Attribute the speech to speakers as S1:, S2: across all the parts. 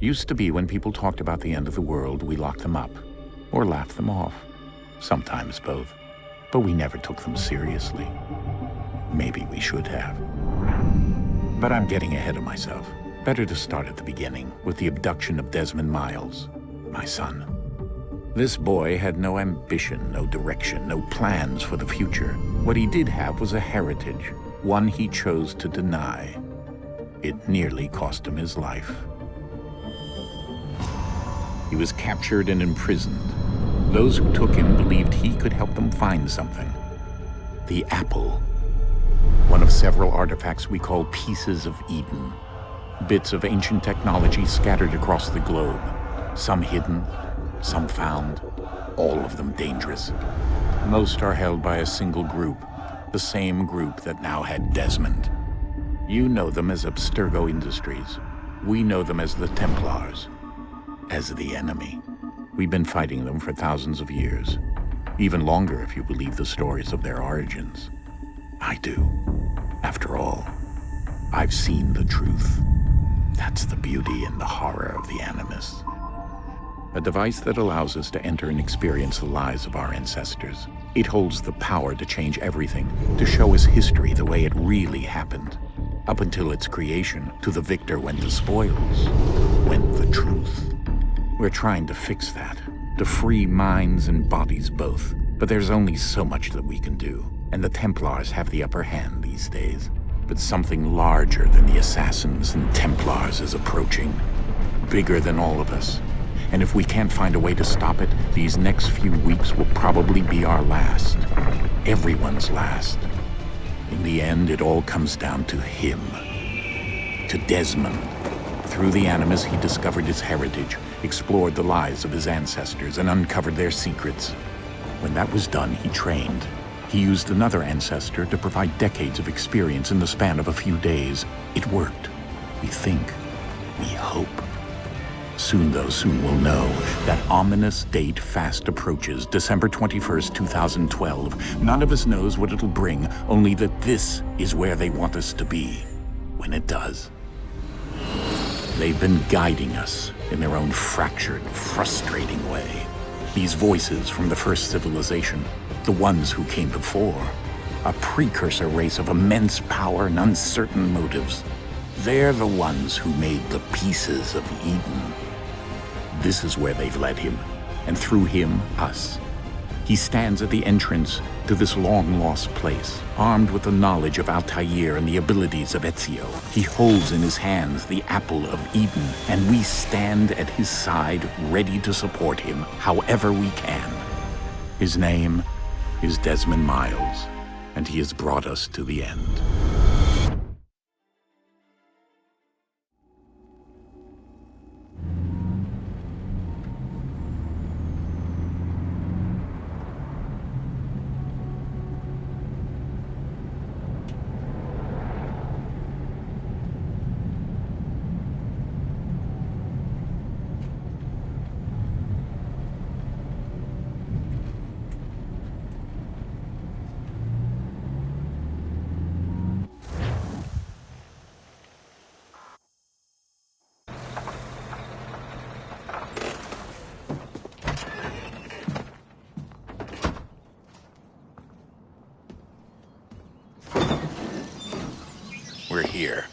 S1: Used to be when people talked about the end of the world, we locked them up, or laughed them off. Sometimes both. But we never took them seriously. Maybe we should have. But I'm getting ahead of myself. Better to start at the beginning, with the abduction of Desmond Miles, my son. This boy had no ambition, no direction, no plans for the future. What he did have was a heritage, one he chose to deny. It nearly cost him his life. He was captured and imprisoned. Those who took him believed he could help them find something. The apple. One of several artifacts we call pieces of Eden. Bits of ancient technology scattered across the globe. Some hidden, some found, all of them dangerous. Most are held by a single group, the same group that now had Desmond. You know them as Abstergo Industries. We know them as the Templars, as the enemy. We've been fighting them for thousands of years, even longer if you believe the stories of their origins. I do. After all, I've seen the truth. That's the beauty and the horror of the Animus. A device that allows us to enter and experience the lives of our ancestors. It holds the power to change everything, to show us history the way it really happened. Up until its creation, to the victor went the spoils, went the truth. We're trying to fix that, to free minds and bodies both. But there's only so much that we can do, and the Templars have the upper hand these days. But something larger than the Assassins and Templars is approaching, bigger than all of us. And if we can't find a way to stop it, these next few weeks will probably be our last. Everyone's last. In the end, it all comes down to him. To Desmond. Through the Animus, he discovered his heritage, explored the lives of his ancestors, and uncovered their secrets. When that was done, he trained. He used another ancestor to provide decades of experience in the span of a few days. It worked. We think. We hope. Soon, though, soon we'll know. That ominous date fast approaches, December 21st, 2012. None of us knows what it'll bring, only that this is where they want us to be, when it does. They've been guiding us in their own fractured, frustrating way. These voices from the first civilization, the ones who came before, a precursor race of immense power and uncertain motives. They're the ones who made the pieces of Eden. This is where they've led him, and through him, us. He stands at the entrance to this long-lost place, armed with the knowledge of Altair and the abilities of Ezio. He holds in his hands the apple of Eden, and we stand at his side, ready to support him however we can. His name is Desmond Miles, and he has brought us to the end. We're here.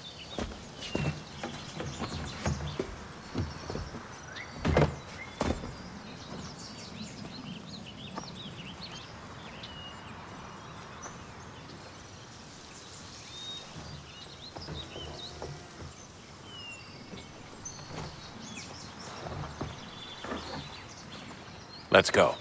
S1: Let's go.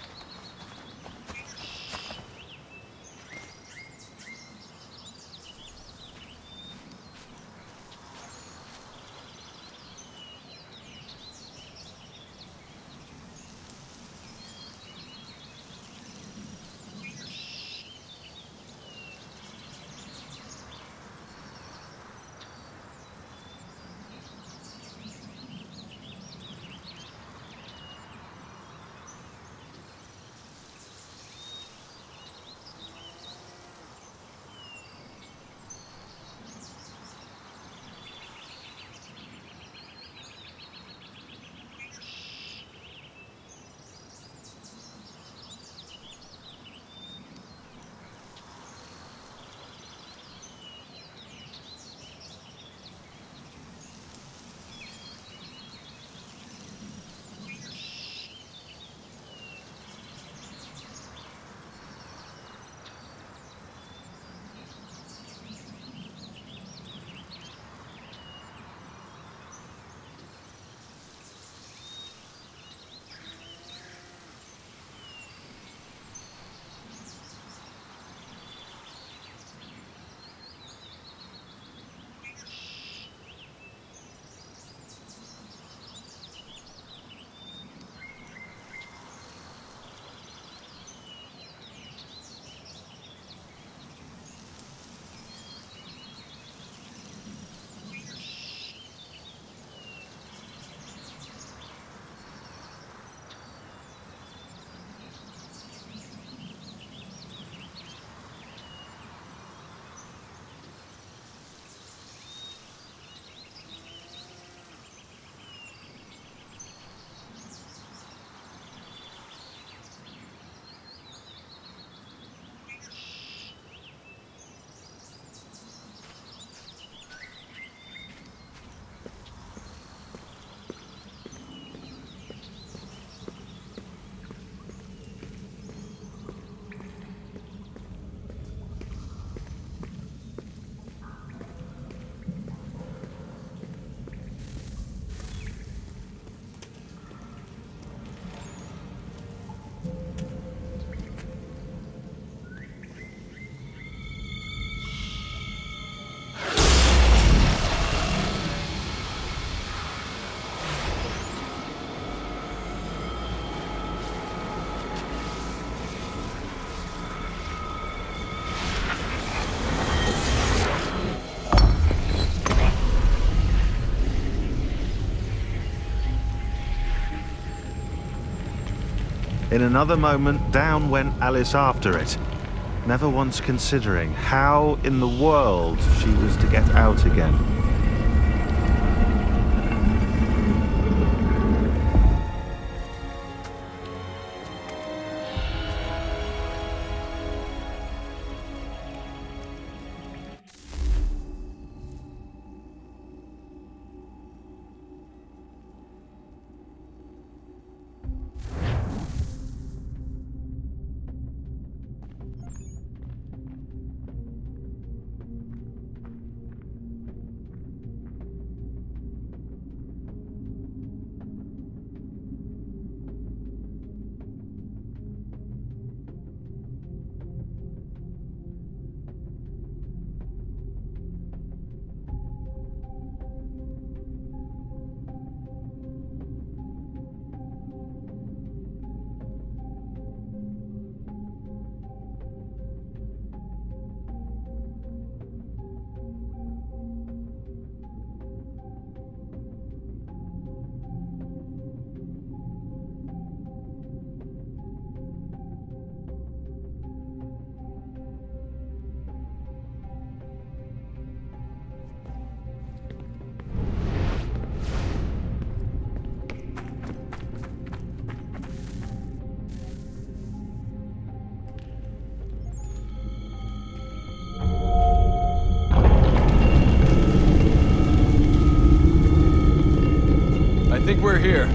S2: In another moment, down went Alice after it, never once considering how in the world she was to get out again.
S3: I think we're here.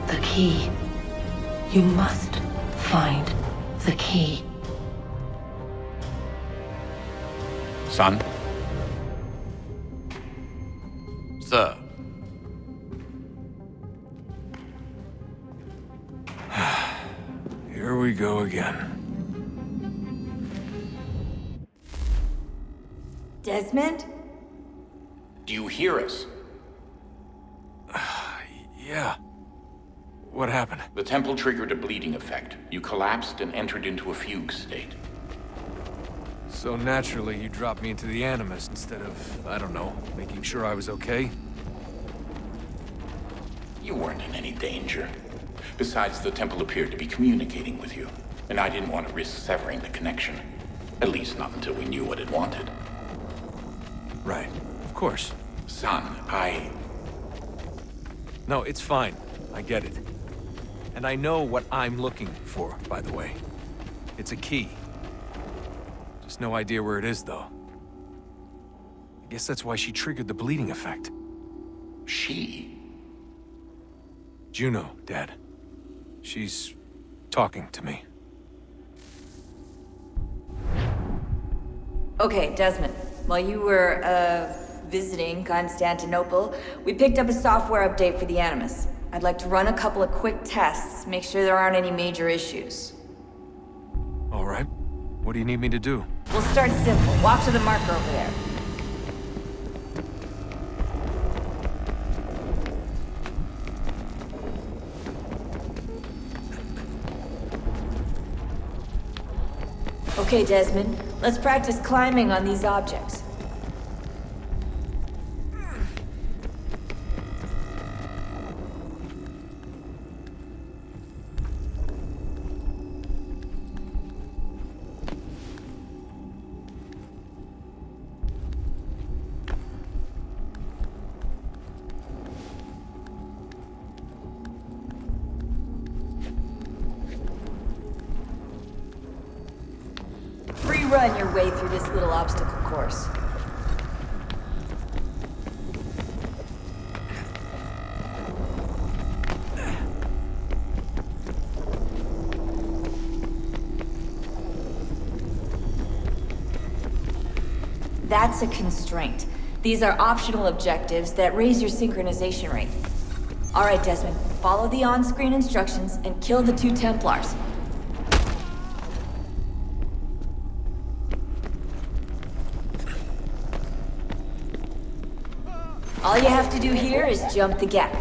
S4: The key. You must find the key.
S1: Son?
S3: Sir. Here we go again.
S5: Desmond?
S1: Do you hear us?
S3: Yeah. What happened?
S1: The temple triggered a bleeding effect. You collapsed and entered into a fugue state.
S3: So naturally, you dropped me into the Animus instead of, I don't know, making sure I was okay?
S1: You weren't in any danger. Besides, the temple appeared to be communicating with you, and I didn't want to risk severing the connection. At least not until we knew what it wanted.
S3: Right. Of course.
S1: Son,
S3: No, it's fine. I get it. And I know what I'm looking for, by the way. It's a key. Just no idea where it is, though. I guess that's why she triggered the bleeding effect.
S1: She?
S3: Juno, Dad. She's talking to me.
S5: Okay, Desmond. While you were, visiting Constantinople, we picked up a software update for the Animus. I'd like to run a couple of quick tests, make sure there aren't any major issues.
S3: All right. What do you need me to do?
S5: We'll start simple. Walk to the marker over there. Okay, Desmond. Let's practice climbing on these objects. Run your way through this little obstacle course. That's a constraint. These are optional objectives that raise your synchronization rate. All right, Desmond, follow the on-screen instructions and kill the 2 Templars. All you have to do here is jump the gap.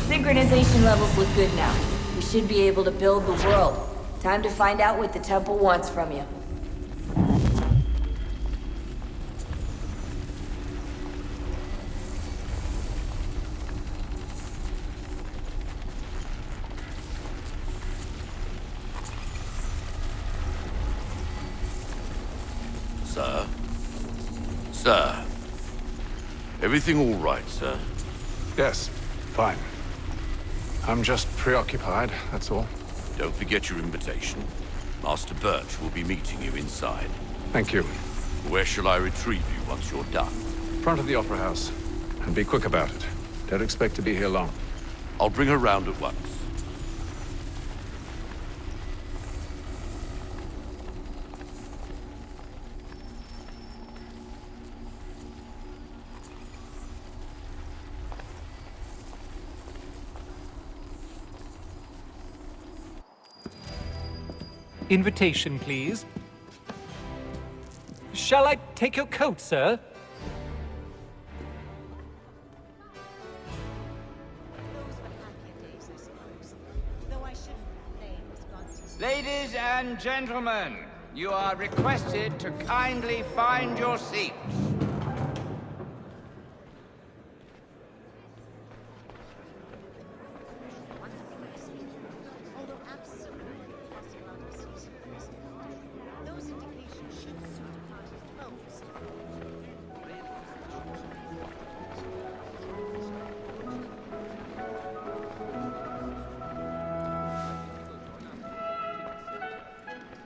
S5: Synchronization levels look good now. We should be able to build the world. Time to find out what the temple wants from you.
S6: Sir? Sir? Everything all right, sir?
S7: Yes, fine. I'm just preoccupied, that's all.
S6: Don't forget your invitation. Master Birch will be meeting you inside.
S7: Thank you.
S6: Where shall I retrieve you once you're done?
S7: Front of the Opera House. And be quick about it. Don't expect to be here long.
S6: I'll bring her round at once.
S8: Invitation, please. Shall I take your coat, sir?
S9: Ladies and gentlemen, you are requested to kindly find your seats.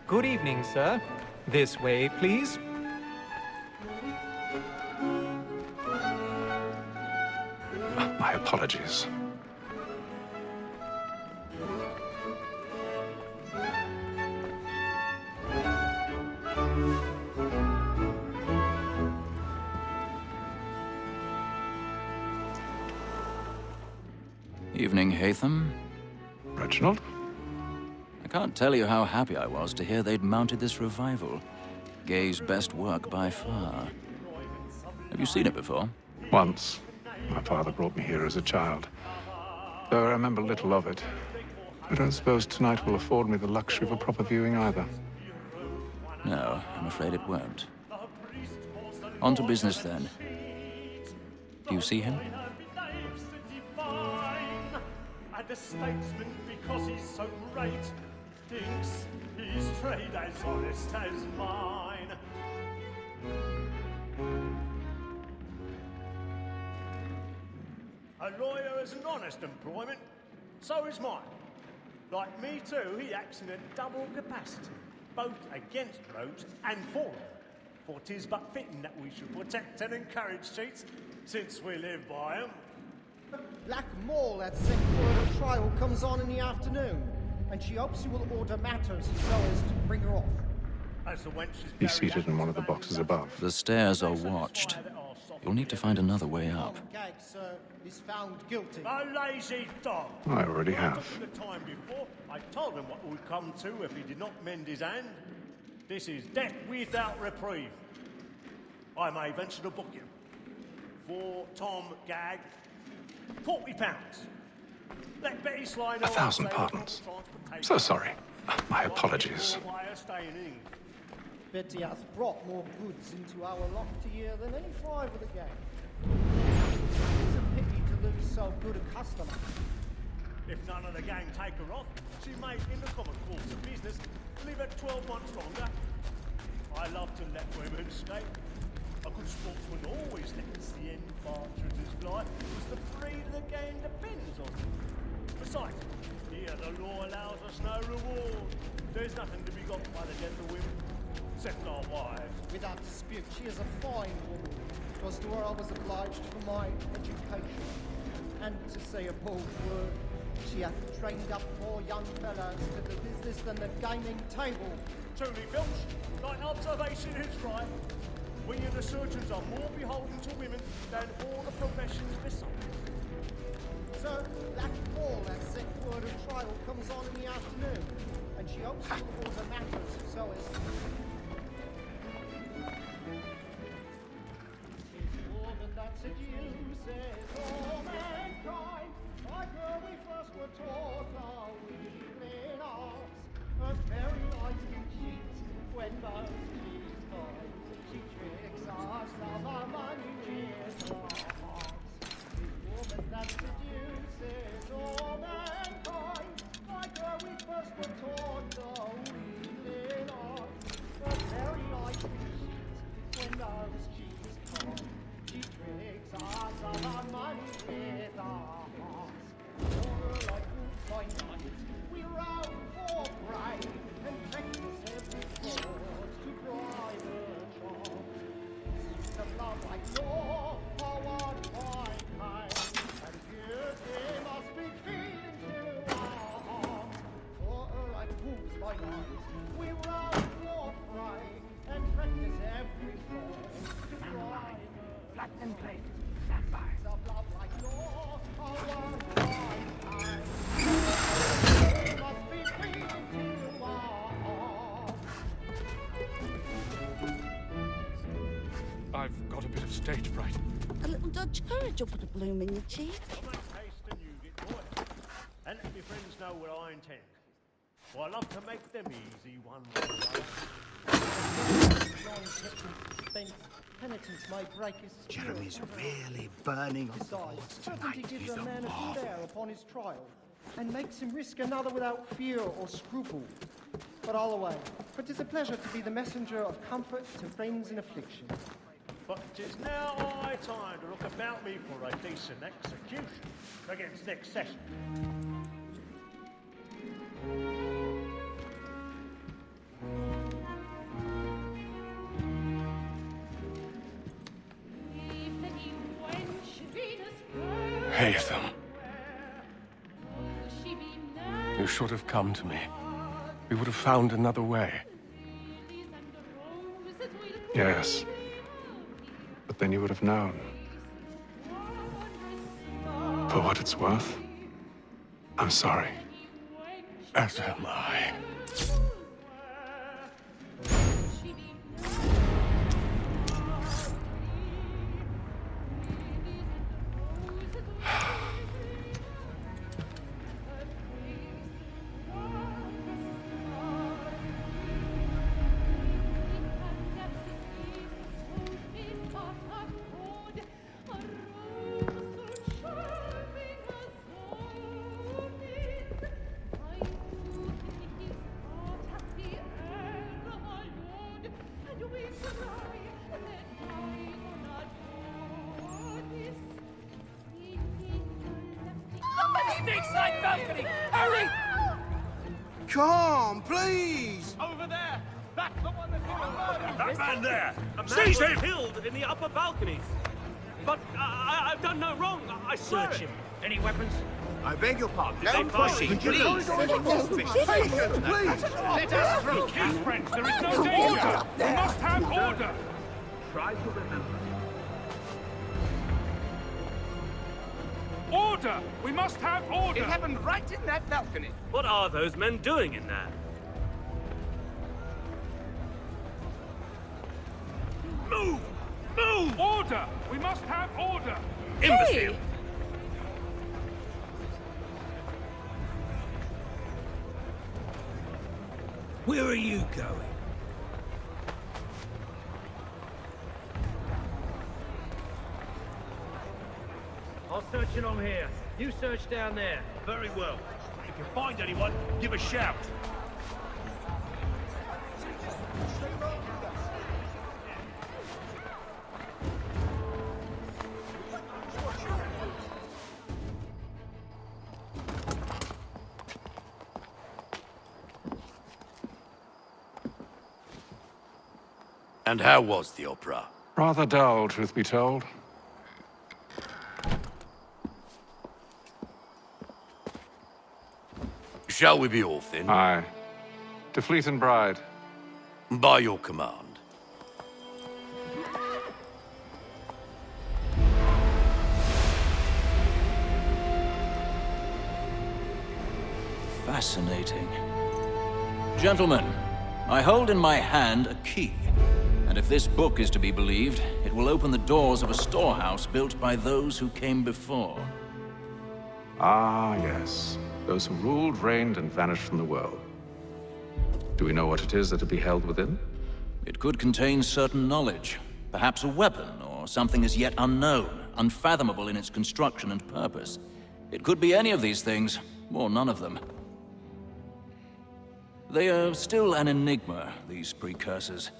S8: Good evening, sir. This way, please.
S7: My apologies.
S10: Evening, Hatham.
S7: Reginald?
S10: I can't tell you how happy I was to hear they'd mounted this revival. Gay's best work by far. Have you seen it before?
S7: Once. My father brought me here as a child. Though I remember little of it. I don't suppose tonight will afford me the luxury of a proper viewing either.
S10: No, I'm afraid it won't. On to business then. Do you see him?
S11: the statesman because he's so great thinks his trade as honest as mine. A lawyer is an honest employment, so is mine. Like me too, he acts in a double capacity, both against rogues and for them. For 'tis but fitting that we should protect and encourage cheats, since we live by 'em.
S12: Black Mall at St. Word trial comes on in the afternoon, and she hopes you will order matters so as to bring her off.
S11: As the wench is
S7: He's seated in one of the boxes above.
S10: The stairs are watched. You'll need to find another way up.
S12: Gag, sir, is found guilty.
S11: A lazy dog!
S7: I already have.
S11: The time before, I told him what would come to if he did not mend his hand. This is death without reprieve. I may venture to book you. For Tom Gag, £40. Let Betty slide
S7: 1,000 pardons. So sorry. My apologies.
S12: Betty has brought more goods into our loft year than any five of the gang. It's a pity to lose so good a customer.
S11: If none of the gang take her off, she may, in the common course of business, live her 12 months longer. I love to let women skate. A good sportsman always lets the end partridges fly, because the breed of the game depends on it. Besides, here the law allows us no reward. There's nothing to be got by the death of women, except our wives.
S12: Without dispute, she is a fine woman. 'Twas to her I was obliged for my education. And to say a bold word, she hath trained up more young fellows to the business than the gaming table.
S11: Truly, Filch, thy observation is right. We and the surgeons are more beholden to women than all the professions besides.
S12: Sir, Black Ball at St. Word of trial comes on in the afternoon, and she hopes you will order matters so as... It's woman that seduces all mankind, like her we first were taught our weakling arts. Her very eyes can cheat when most she's kind. She tricks us of our money with our hearts. It's woman that seduces all mankind, like her we first were taught our weakling arts. Her very eyes can cheat when most she's kind. She tricks us of our money with our hearts. For her like wolves by night, we round for prey, and practice every fraud to bribe her charms. Suits of love like law are won by pain, and beauty must be feeding to our hearts. For her like wolves by night, we round for prey, and practice every fraud to bribe her. Flat and plate, stand by. Suits of love like law are won by pain. Must be feeding to our hearts.
S13: I've got a bit of stage fright.
S14: A little Dutch courage will put a bloom in your cheek.
S11: Make haste and you get boy. And let me friends know what I intend. For I love to make them easy one more
S12: Long penitence may break his spirit.
S15: Jeremy's really burning on the
S12: Besides,
S15: boards
S12: certainty
S15: tonight.
S12: gives
S15: He's
S12: a
S15: a
S12: man a good
S15: marvel.
S12: air upon his trial, and makes him risk another without fear or scruple. But all away, for 'tis a pleasure to be the messenger of comfort to friends in affliction.
S11: But 'tis now high time to look about me for a decent execution against next session.
S13: Haytham. You should have come to me. We would have found another way.
S7: Yes. But then you would have known. For what it's worth, I'm sorry.
S13: As am I.
S16: Dig side balcony! Hurry!
S15: Come, please!
S11: Over there! That's the one that's been murdered!
S17: That man there!
S11: A man
S17: Seize
S11: was
S17: him!
S11: killed in the upper balconies. But I've done no wrong. I swear
S17: Search
S11: it.
S17: him. Any weapons?
S15: I beg your pardon.
S17: Don't
S15: I'm
S17: push
S15: fine.
S17: him,
S15: Please.
S17: please.
S15: Please.
S17: Let us through.
S11: Keep friends. There is no danger. We must have order.
S15: Try to remember.
S11: Order! We must have order!
S9: It happened right in that balcony.
S11: What are those men doing in there? Move! Move! Order! We must have order!
S17: Imbecile!
S15: Where are you going?
S17: I'll search along here. You search down there.
S11: Very well. If you find anyone, give a shout.
S6: And how was the opera?
S7: Rather dull, truth be told.
S6: Shall we be off then?
S7: Aye. To Fleet and Bride.
S6: By your command.
S10: Fascinating. Gentlemen, I hold in my hand a key. And if this book is to be believed, it will open the doors of a storehouse built by those who came before.
S7: Ah, yes. Those who ruled, reigned, and vanished from the world. Do we know what it is that will be held within?
S10: It could contain certain knowledge. Perhaps a weapon, or something as yet unknown, unfathomable in its construction and purpose. It could be any of these things, or none of them. They are still an enigma, these precursors.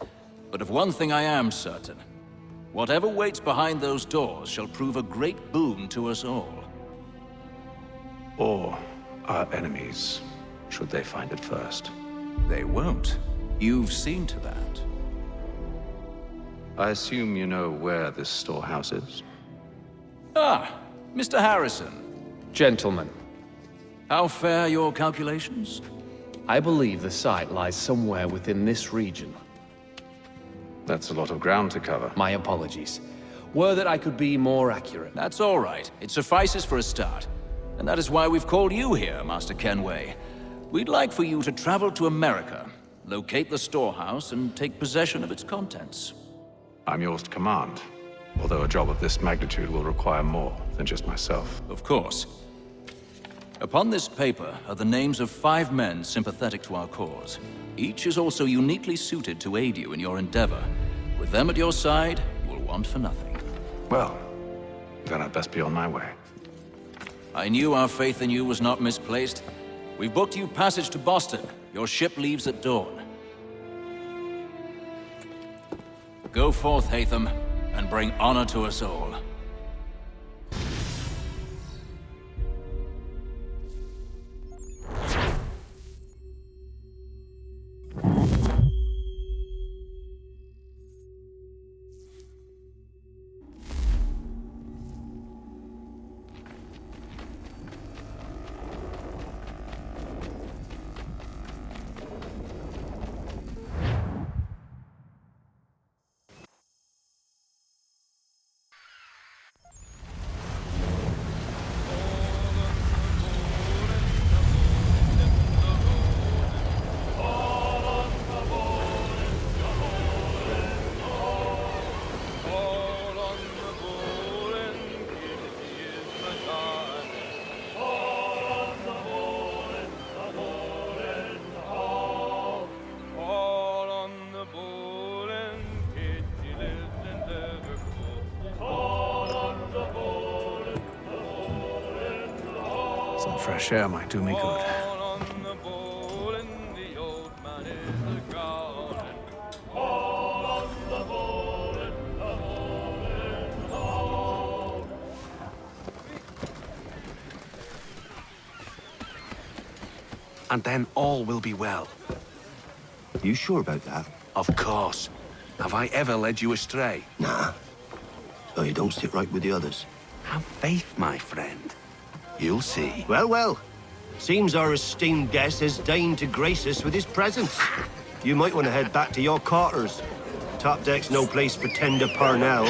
S10: But of one thing I am certain. Whatever waits behind those doors shall prove a great boon to us all.
S7: Or our enemies, should they find it first.
S10: They won't. You've seen to that.
S7: I assume you know where this storehouse is?
S10: Ah, Mr. Harrison.
S18: Gentlemen,
S10: How fare your calculations?
S18: I believe the site lies somewhere within this region.
S7: That's a lot of ground to cover.
S18: My apologies. Were that I could be more accurate.
S10: That's all right. It suffices for a start. And that is why we've called you here, Master Kenway. We'd like for you to travel to America, locate the storehouse, and take possession of its contents.
S7: I'm yours to command, although a job of this magnitude will require more than just myself.
S10: Of course. Upon this paper are the names of 5 men sympathetic to our cause. Each is also uniquely suited to aid you in your endeavor. With them at your side, you will want for nothing.
S7: Well, then I'd best be on my way.
S10: I knew our faith in you was not misplaced. We've booked you passage to Boston. Your ship leaves at dawn. Go forth, Hatham, and bring honor to us all.
S7: Some fresh air might do me good.
S19: and then all will be well.
S20: You sure about that?
S19: Of course. Have I ever led you astray?
S20: Nah. Oh, you don't sit right with the others.
S19: Have faith, my friend. You'll see.
S20: Well, well. Seems our esteemed guest has deigned to grace us with his presence. You might want to head back to your quarters. Top deck's no place for tender parnells.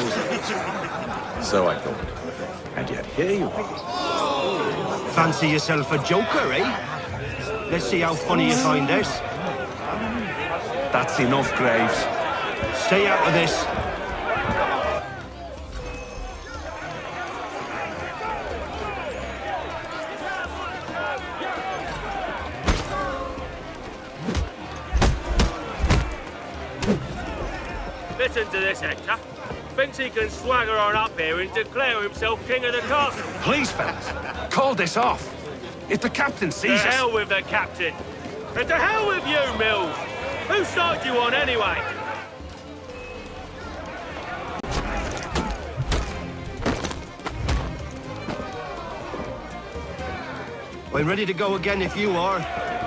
S1: So I thought. And yet here you are.
S20: Fancy yourself a joker, eh? Let's see how funny you find this.
S19: That's enough, Graves.
S20: Stay out of this.
S17: Listen to this, Hector. Thinks he can swagger on up here and declare himself king of the castle.
S19: Please, fellas, call this off. If the captain sees us...
S17: To hell with the captain. And to hell with you, Mills. Whose side you on, anyway?
S20: I'm ready to go again if you are.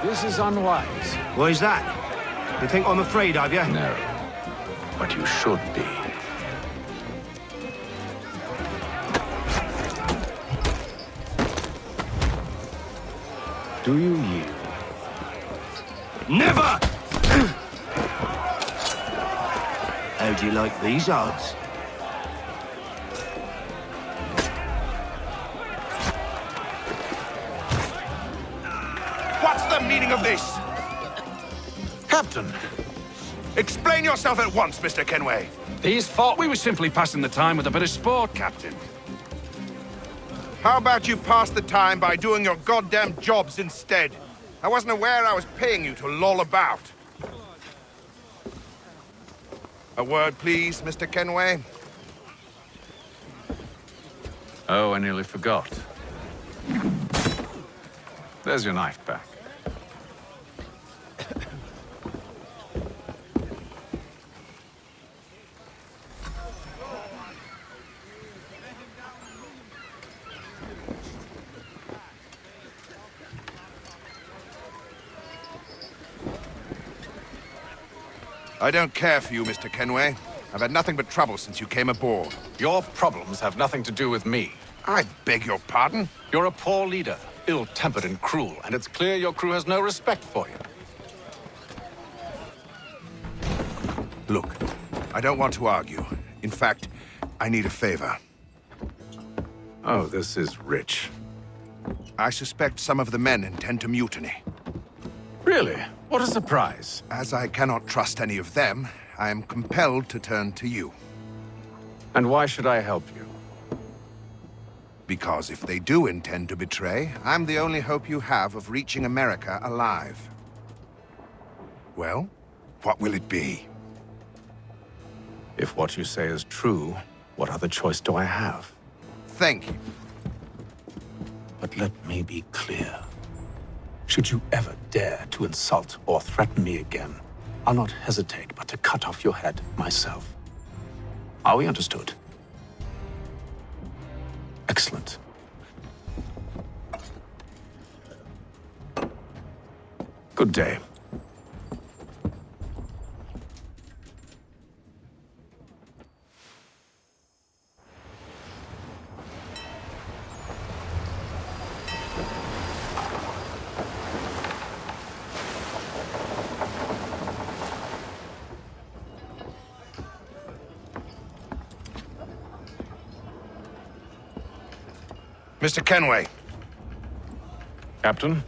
S1: This is unwise.
S20: Why's that? You think I'm afraid of you?
S1: No. But you should be. Do you yield?
S20: Never! How do you like these odds?
S6: What's the meaning of this?
S19: Captain!
S6: Explain yourself at once, Mr. Kenway.
S19: These thought we were simply passing the time with a bit of sport, Captain.
S6: How about you pass the time by doing your goddamn jobs instead? I wasn't aware I was paying you to loll about. A word, please, Mr. Kenway.
S7: Oh, I nearly forgot. There's your knife back.
S6: I don't care for you, Mr. Kenway. I've had nothing but trouble since you came aboard.
S7: Your problems have nothing to do with me.
S6: I beg your pardon?
S7: You're a poor leader, ill-tempered and cruel, and it's clear your crew has no respect for you.
S6: Look, I don't want to argue. In fact, I need a favor.
S7: Oh, this is rich.
S6: I suspect some of the men intend to mutiny.
S7: Really? What a surprise.
S6: As I cannot trust any of them, I am compelled to turn to you.
S7: And why should I help you?
S6: Because if they do intend to betray, I'm the only hope you have of reaching America alive. Well, what will it be?
S7: If what you say is true, what other choice do I have?
S6: Thank you.
S7: But let me be clear. Should you ever dare to insult or threaten me again, I'll not hesitate but to cut off your head myself. Are we understood? Excellent. Good day.
S6: Mr. Kenway.
S7: Captain?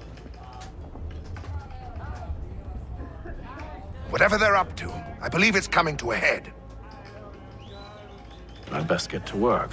S6: Whatever they're up to, I believe it's coming to a head.
S7: I'd best get to work.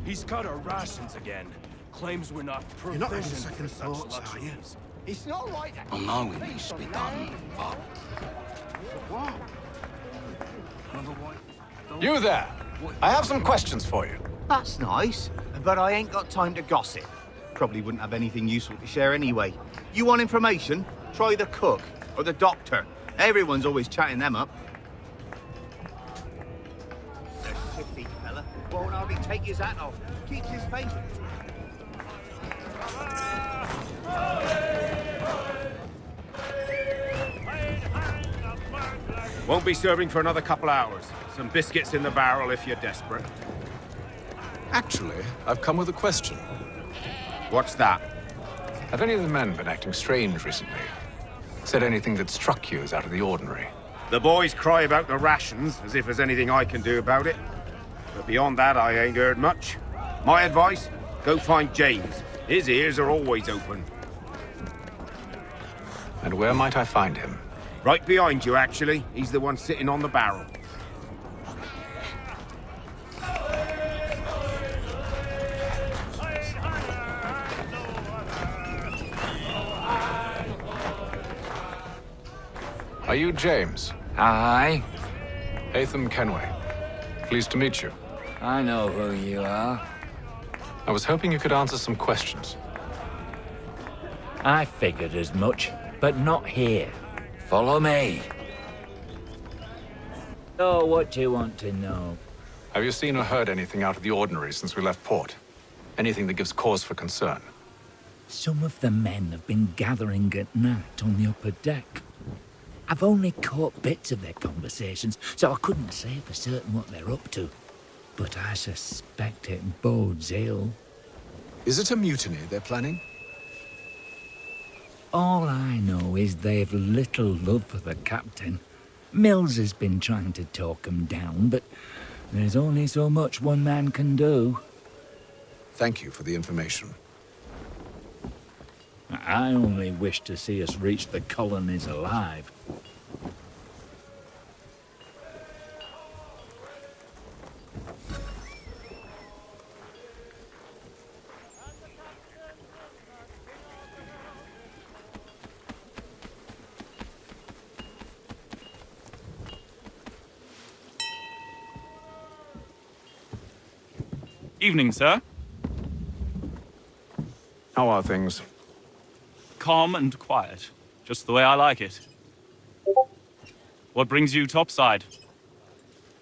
S15: He's cut our rations again. Claims we're not
S12: You're not having
S15: provisioned
S12: second
S15: for such
S12: thoughts, are you?
S15: luxuries. It's not right.
S7: I know it needs to be done, but...
S15: What?
S21: You there! I have some questions for you.
S15: That's nice, but I ain't got time to gossip. Probably wouldn't have anything useful to share anyway. You want information? Try the cook or the doctor. Everyone's always chatting them up. The shifty fella won't hardly take his hat off. Keeps his face.
S22: Won't be serving for another couple hours. Some biscuits in the barrel if you're desperate.
S21: Actually, I've come with a question.
S22: What's that?
S21: Have any of the men been acting strange recently? Said anything that struck you as out of the ordinary?
S22: The boys cry about the rations, as if there's anything I can do about it. But beyond that, I ain't heard much. My advice? Go find James. His ears are always open.
S21: And where might I find him?
S22: Right behind you, actually. He's the one sitting on the barrel.
S21: Are you James?
S23: Aye.
S21: Hatham Kenway. Pleased to meet you.
S23: I know who you are.
S21: I was hoping you could answer some questions.
S23: I figured as much, but not here. Follow me. So, what do you want to know?
S21: Have you seen or heard anything out of the ordinary since we left port? Anything that gives cause for concern?
S23: Some of the men have been gathering at night on the upper deck. I've only caught bits of their conversations, so I couldn't say for certain what they're up to. But I suspect it bodes ill.
S21: Is it a mutiny they're planning?
S23: All I know is they've little love for the captain. Mills has been trying to talk 'em down, but there's only so much one man can do.
S21: Thank you for the information.
S23: I only wish to see us reach the colonies alive.
S24: Evening, sir.
S21: How are things?
S24: Calm and quiet. Just the way I like it. What brings you topside?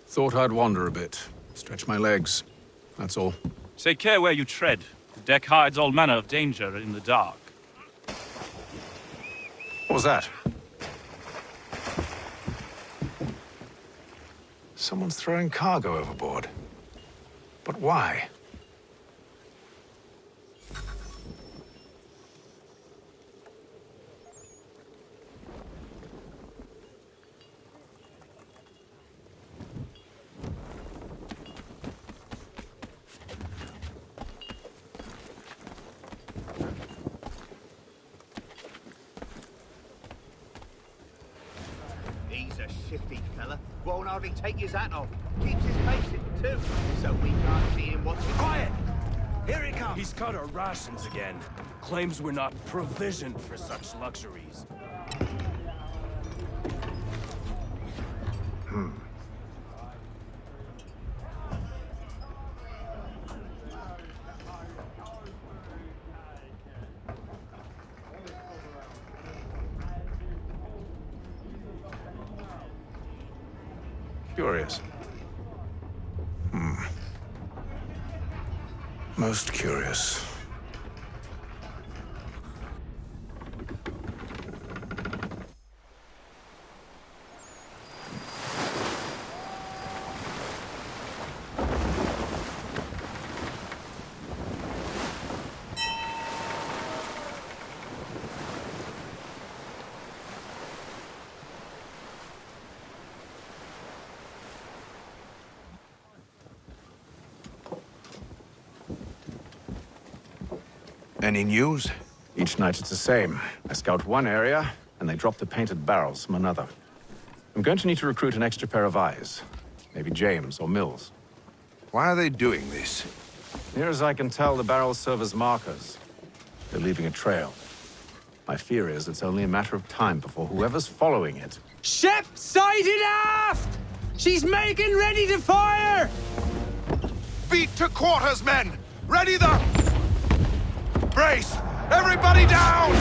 S21: Thought I'd wander a bit. Stretch my legs. That's all.
S24: Take care where you tread. The deck hides all manner of danger in the dark.
S21: What was that? Someone's throwing cargo overboard. But why?
S15: He's a shifty fella. Won't hardly take his hat off. Keeps his face in too, so we can't see him watching. Quiet! Here he comes!
S13: He's cut our rations again. Claims we're not provisioned for such luxuries.
S21: Curious. Most curious.
S6: Any news?
S21: Each night it's the same. I scout one area, and they drop the painted barrels from another. I'm going to need to recruit an extra pair of eyes. Maybe James or Mills.
S6: Why are they doing this?
S21: Near as I can tell, the barrels serve as markers. They're leaving a trail. My fear is it's only a matter of time before whoever's following it...
S2: Ship sighted aft! She's making ready to fire!
S6: Beat to quarters, men! Ready the... Brace! Everybody down!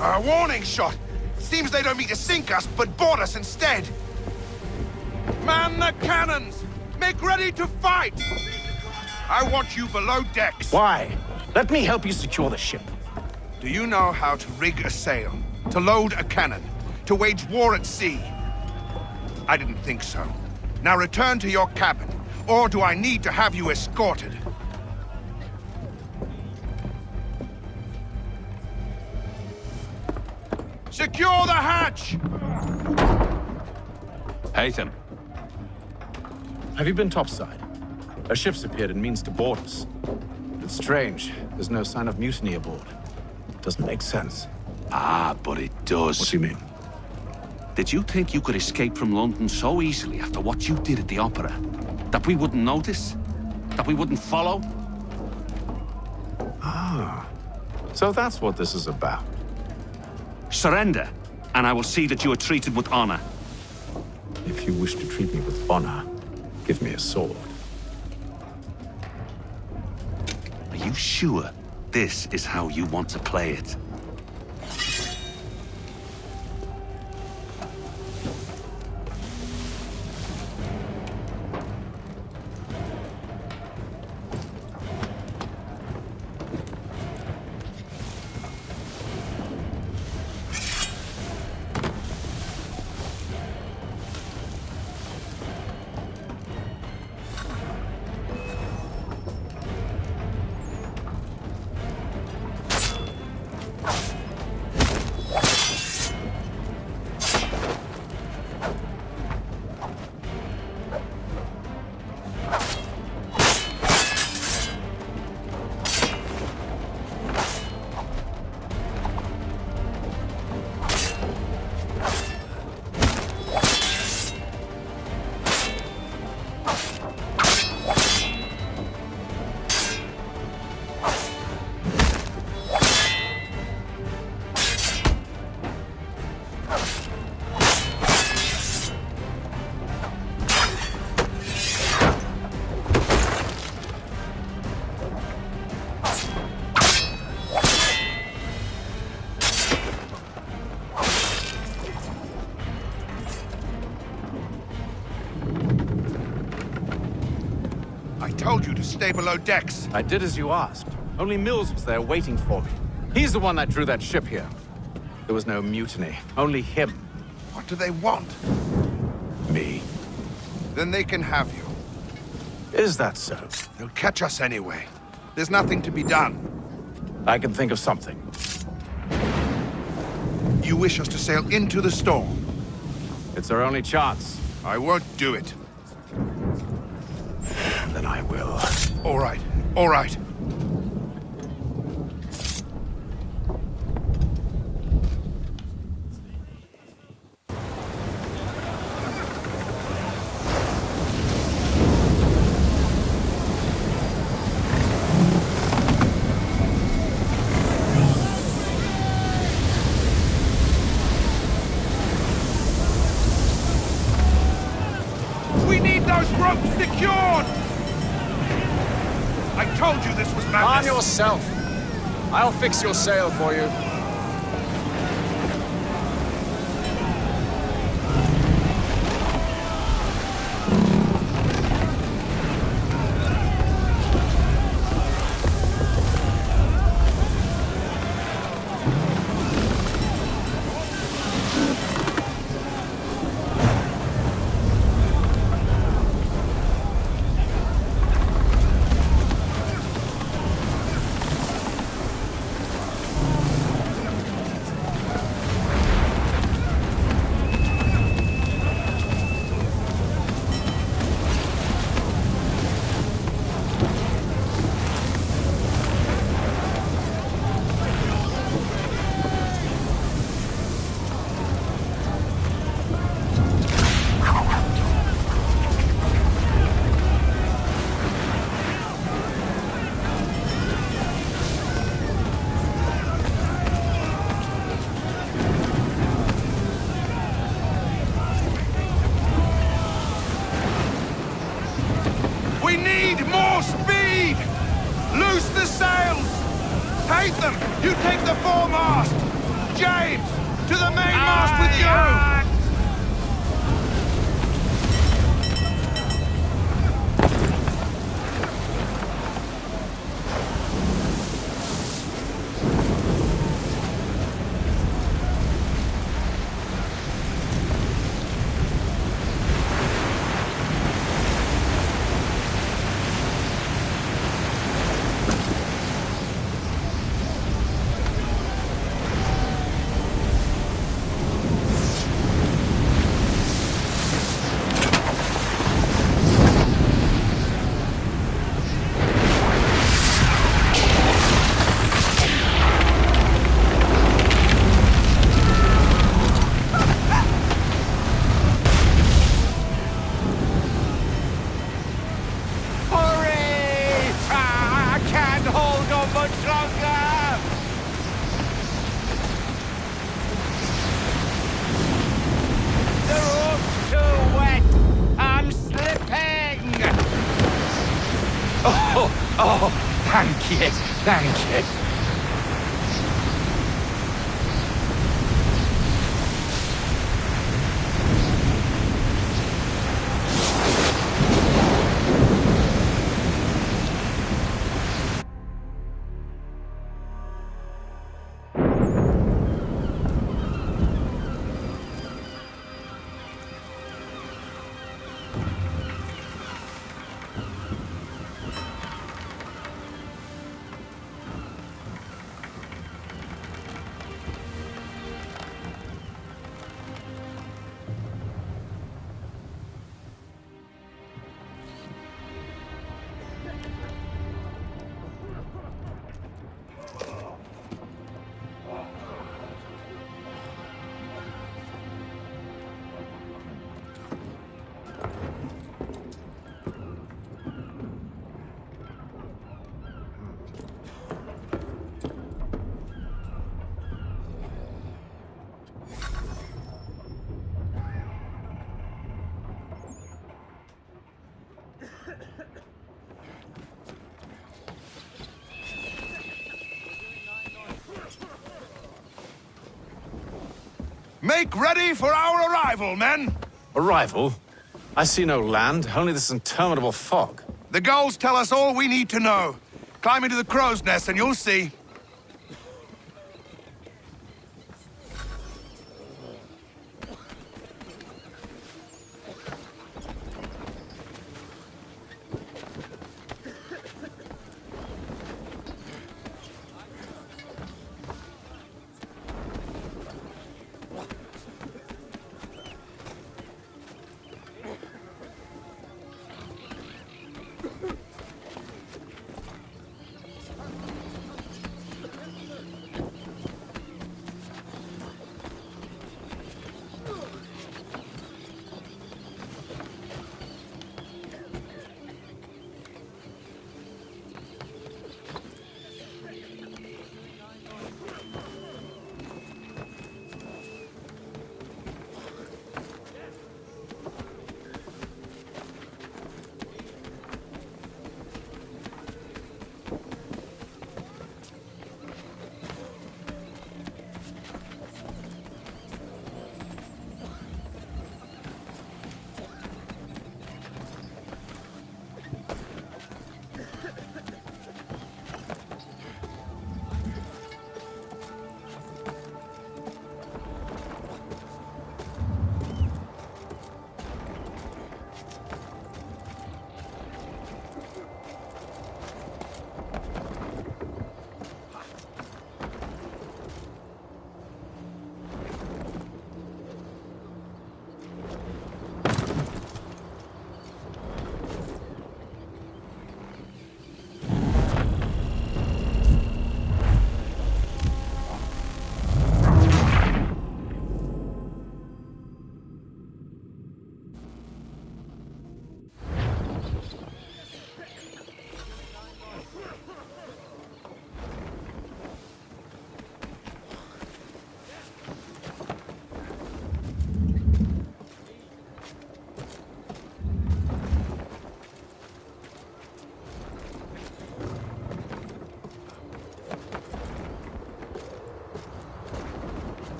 S6: A warning shot! Seems they don't mean to sink us, but board us instead! Man the cannons! Make ready to fight! I want you below decks.
S21: Why? Let me help you secure the ship.
S6: Do you know how to rig a sail? To load a cannon? To wage war at sea? I didn't think so. Now return to your cabin, or do I need to have you escorted? Secure the hatch!
S21: Haytham. Have you been topside? A ship's appeared and means to board us. It's strange. There's no sign of mutiny aboard. Doesn't make sense.
S19: Ah, but it does.
S21: What do you mean?
S19: Did you think you could escape from London so easily after what you did at the opera? That we wouldn't notice? That we wouldn't follow?
S21: Ah. So that's what this is about.
S19: Surrender, and I will see that you are treated with honor.
S21: If you wish to treat me with honor, give me a sword.
S19: Are you sure this is how you want to play it?
S6: I told you to stay below decks.
S21: I did as you asked. Only Mills was there waiting for me. He's the one that drew that ship here. There was no mutiny, only him.
S6: What do they want?
S21: Me.
S6: Then they can have you.
S21: Is that so?
S6: They'll catch us anyway. There's nothing to be done.
S21: I can think of something.
S6: You wish us to sail into the storm?
S21: It's our only chance.
S6: I won't do it.
S21: Then I will.
S6: All right, all right. We need those ropes secured! I told you this was madness.
S21: Arm yourself. I'll fix your sail for you.
S6: We need more speed! Loose the sails! Hate them! You take the foremast! James! To the mainmast with you!
S2: Oh, thank you, thank you.
S6: Make ready for our arrival, men!
S21: Arrival? I see no land, only this interminable fog.
S6: The gulls tell us all we need to know. Climb into the crow's nest and you'll see.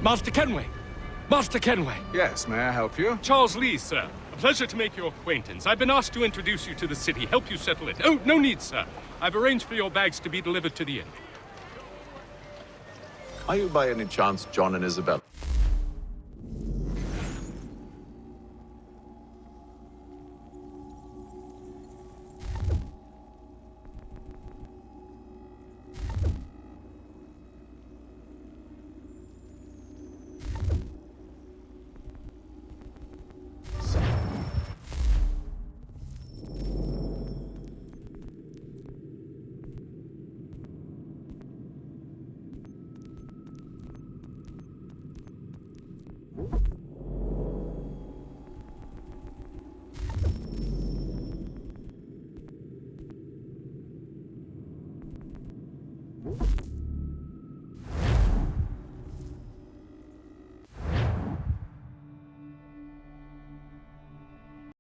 S13: Master Kenway! Master Kenway!
S21: Yes, may I help you?
S13: Charles Lee, sir. A pleasure to make your acquaintance. I've been asked to introduce you to the city, help you settle it. Oh, no need, sir. I've arranged for your bags to be delivered to the inn.
S21: Are you by any chance John and Isabel?